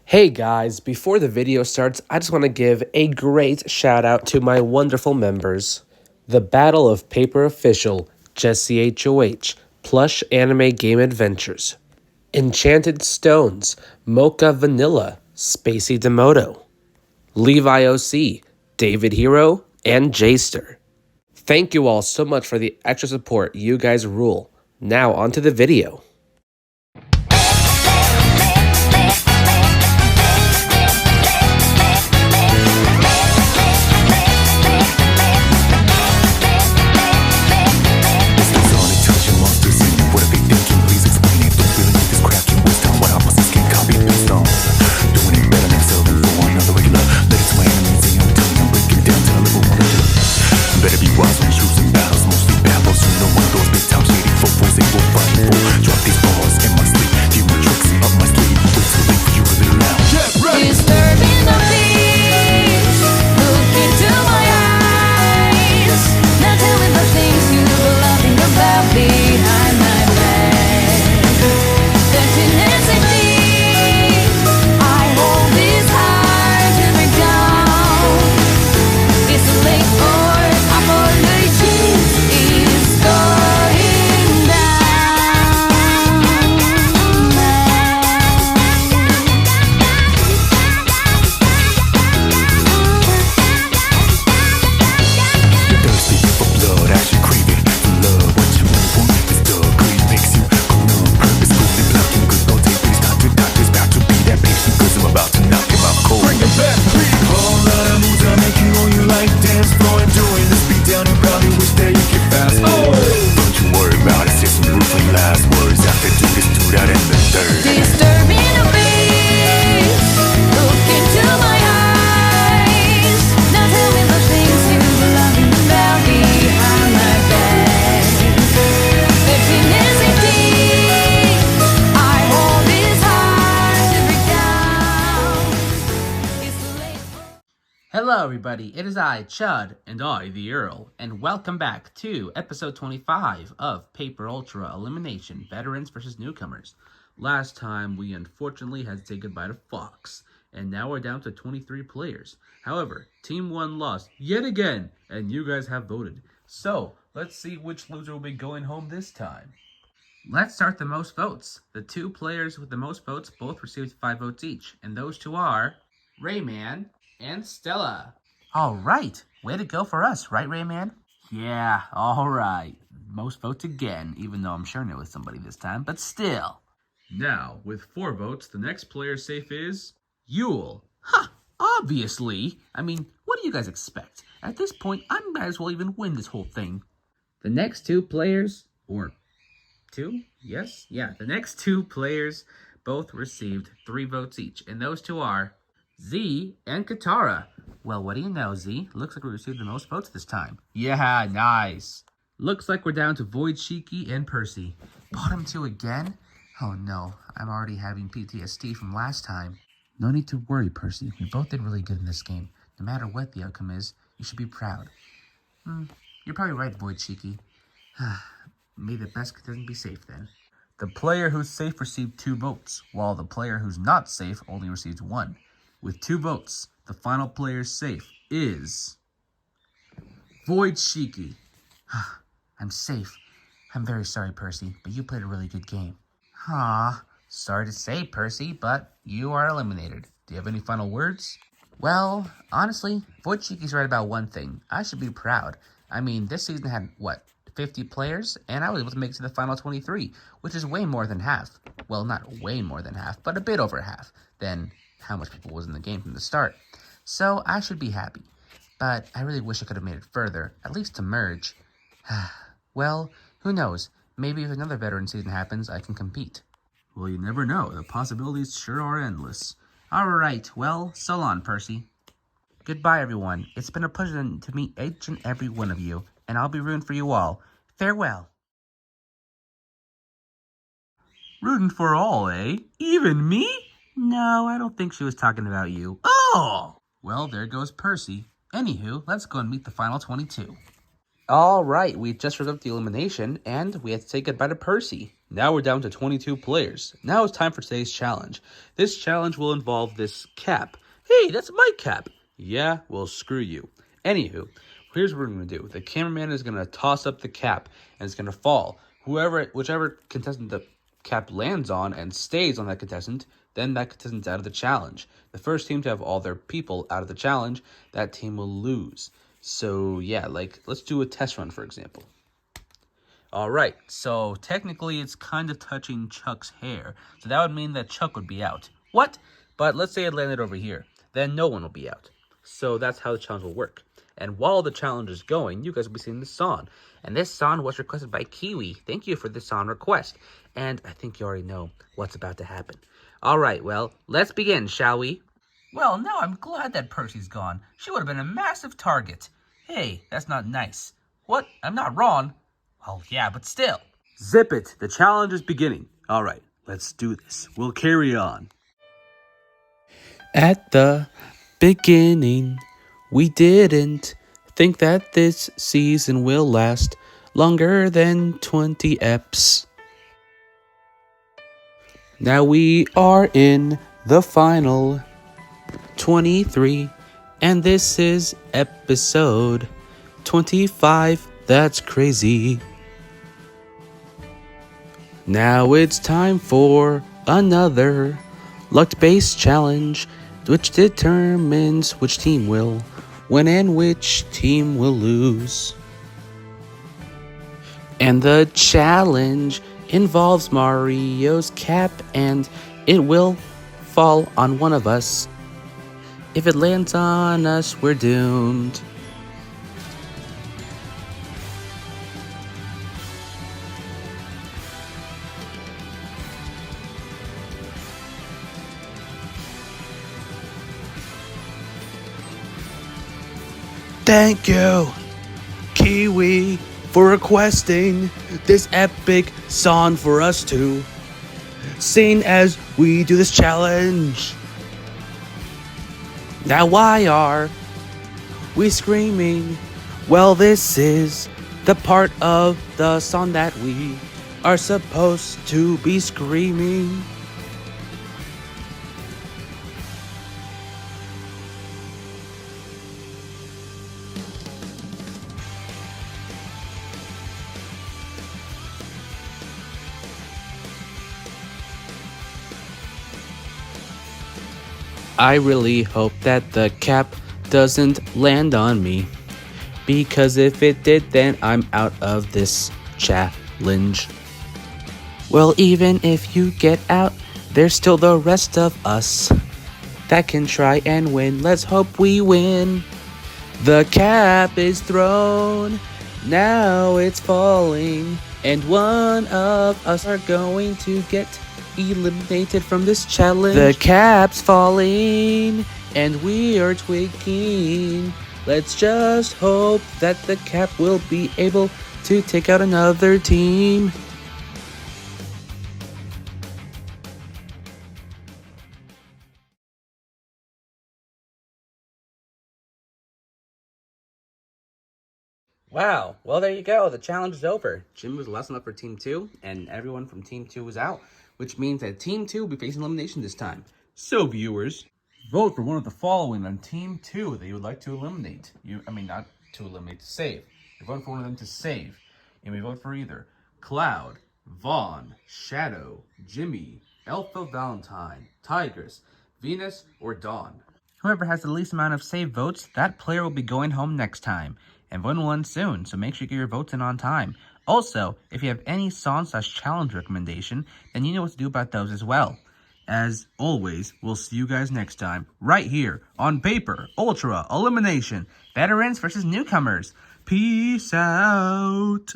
Hey guys, before the video starts, I just want to give a great shout out to my wonderful members. The Battle of Paper Official, Jesse HOH, Plush Anime Game Adventures. Enchanted Stones, Mocha Vanilla, Spacey Demoto. Levi OC, David Hero, and Jster. Thank you all so much for the extra support. You guys rule. Now onto the video. Hello everybody, it is I, Chud, and I, the Earl, and welcome back to episode 25 of Paper Ultra Elimination, Veterans vs. Newcomers. Last time, we unfortunately had to say goodbye to Fox, and now we're down to 23 players. However, Team 1 lost yet again, and you guys have voted. So, let's see which loser will be going home this time. Let's start the most votes. The two players with the most votes both received 5 votes each, and those two are Rayman and Stella. Alright, way to go for us, right Rayman? Yeah, alright. Most votes again, even though I'm sharing it with somebody this time, but still. Now, with 4 votes, the next player safe is Yule. Ha! Obviously! I mean, what do you guys expect? At this point, I might as well even win this whole thing. The next two players, or 2? Yes? Yeah, the next 2 players both received 3 votes each, and those two are Z and Katara. Well, what do you know, Z? Looks like we received the most votes this time. Yeah, nice. Looks like we're down to Void, Shiki, and Percy. Bottom 2 again? Oh no, I'm already having PTSD from last time. No need to worry, Percy. We both did really good in this game. No matter what the outcome is, you should be proud. You're probably right, Void, Shiki. May the best contestant be safe then. The player who's safe received 2 votes, while the player who's not safe only received 1. With 2 votes, the final player safe is Void Shiki. I'm safe. I'm very sorry, Percy, but you played a really good game. Sorry to say, Percy, but you are eliminated. Do you have any final words? Well, honestly, Void Shiki's right about one thing. I should be proud. I mean, this season had, 50 players, and I was able to make it to the final 23, which is way more than half. Well, not way more than half, but a bit over half than how much people was in the game from the start. So I should be happy. But I really wish I could have made it further, at least to merge. Well, who knows? Maybe if another veteran season happens, I can compete. Well, you never know. The possibilities sure are endless. Alright, well, so long, Percy. Goodbye, everyone. It's been a pleasure to meet each and every one of you, and I'll be rooting for you all. Farewell. Rooting for all, eh? Even me? No, I don't think she was talking about you. Oh! Well, there goes Percy. Anywho, let's go and meet the final 22. Alright, we just wrapped up the elimination, and we had to say goodbye to Percy. Now we're down to 22 players. Now it's time for today's challenge. This challenge will involve this cap. Hey, that's my cap. Yeah, well, screw you. Anywho, here's what we're going to do. The cameraman is going to toss up the cap, and it's going to fall. Whichever contestant the cap lands on and stays on that contestant, then that contestant's out of the challenge. The first team to have all their people out of the challenge, that team will lose. So yeah, like, let's do a test run, for example. All right, so technically it's kind of touching Chuck's hair. So that would mean that Chuck would be out. What? But let's say it landed over here. Then no one will be out. So that's how the challenge will work. And while the challenge is going, you guys will be singing this song. And this song was requested by Kiwi. Thank you for this song request. And I think you already know what's about to happen. All right, well, let's begin, shall we? Well, now I'm glad that Percy's gone. She would have been a massive target. Hey, that's not nice. What? I'm not wrong. Well, yeah, but still. Zip it. The challenge is beginning. All right, let's do this. We'll carry on. At the beginning, we didn't think that this season will last longer than 20 eps. Now we are in the final 23, and this is episode 25. That's crazy. Now it's time for another luck-based challenge, which determines which team will win and which team will lose. And the challenge involves Mario's cap, and it will fall on one of us. If it lands on us, we're doomed. Thank you, Kiwi, for requesting this epic song for us to sing as we do this challenge. Now why are we screaming? Well, this is the part of the song that we are supposed to be screaming. I really hope that the cap doesn't land on me, because if it did, then I'm out of this challenge. Well, even if you get out, there's still the rest of us that can try and win. Let's hope we win. The cap is thrown, now it's falling, and one of us are going to get eliminated from this challenge. The cap's falling, and we are tweaking. Let's just hope that the cap will be able to take out another team. Wow, well, there you go. The challenge is over. Jim was lesson up for Team 2, and everyone from Team 2 was out, which means that Team 2 will be facing elimination this time. So, viewers, vote for one of the following on Team 2 that you would like to eliminate. Not to eliminate, to save. You vote for one of them to save. You may vote for either Cloud, Vaughn, Shadow, Jimmy, Elfo Valentine, Tigress, Venus, or Dawn. Whoever has the least amount of saved votes, that player will be going home next time. And voting will end soon, so make sure you get your votes in on time. Also, if you have any song/challenge recommendation, then you know what to do about those as well. As always, we'll see you guys next time, right here on Paper Ultra Elimination, Veterans versus Newcomers. Peace out.